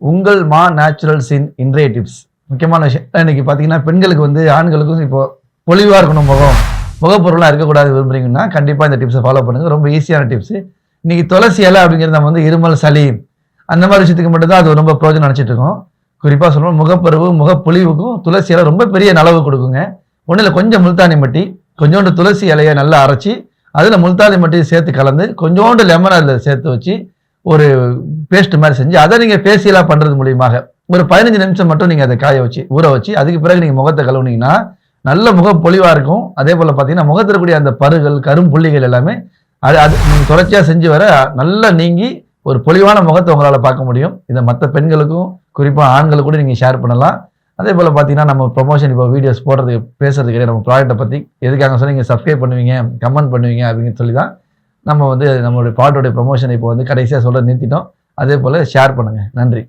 உங்கள் மா நேச்சுரல்ஸின் இன்றைய டிப்ஸ். முக்கியமான விஷயம் இன்னைக்கு பார்த்தீங்கன்னா, பெண்களுக்கு வந்து ஆண்களுக்கும் இப்போ பொலிவா இருக்கணும் முகப்பொருள்லாம் இருக்கக்கூடாது விரும்புறீங்கன்னா, கண்டிப்பா இந்த டிப்ஸை ஃபாலோ பண்ணுங்க. ரொம்ப ஈஸியான டிப்ஸ். இன்னைக்கு துளசி இலை அப்படிங்கிறது நம்ம வந்து இருமல், சளி அந்த மாதிரி விஷயத்துக்கு மட்டும் தான் அது ரொம்ப பிரயோஜனம் நினைச்சிட்டு இருக்கோம். குறிப்பா சொல்லணும் முகப்பருவு, முகப்பொலிவுக்கும் துளசி இலை ரொம்ப பெரிய நலவு கொடுக்குங்க. ஒண்ணும் இல்ல, கொஞ்சம் முல்தானி மட்டி, கொஞ்சோண்டு துளசி இலையை நல்லா அரைச்சி, அதுல முல்தானி மட்டி சேர்த்து கலந்து, கொஞ்சோண்டு லெமன் அதுல சேர்த்து வச்சு ஒரு பேஸ்ட் மாதிரி செஞ்சு அதை நீங்க ஃபேஷியலா பண்றது மூலியமாக ஒரு 15 நிமிஷம் மட்டும் நீங்க அதை காய வச்சு ஊற வச்சு அதுக்கு பிறகு நீங்க முகத்தை கழுவுனீங்கன்னா நல்ல முகம் பொலிவா இருக்கும். அதே போல பாத்தீங்கன்னா முகத்தில் இருக்கக்கூடிய அந்த பருகள், கரும்புள்ளிகள் எல்லாமே அது நீங்க தொடர்ச்சியா செஞ்சு வர நல்லா நீங்கி ஒரு பொலிவான முகத்தை உங்களால பார்க்க முடியும். இதை மற்ற பெண்களுக்கும் குறிப்பா ஆண்களுக்கு கூட நீங்க ஷேர் பண்ணலாம். அதே போல பாத்தீங்கன்னா நம்ம ப்ரொமோஷன் இப்போ வீடியோஸ் போடுறதுக்கு பேசுறது கிடையாது. நம்ம ப்ராடக்ட்டை பத்தி எதுக்காக சொன்னா நீங்க சப்ஸ்கிரைப் பண்ணுவீங்க, கமெண்ட் பண்ணுவீங்க அப்படின்னு சொல்லி தான் நம்ம வந்து நம்மளுடைய ப்ராடக்டோட ப்ரொமோஷன் இப்போ வந்து கடைசியா சொல்ல நிறுத்திட்டோம். அதே போல ஷேர் பண்ணுங்க. நன்றி.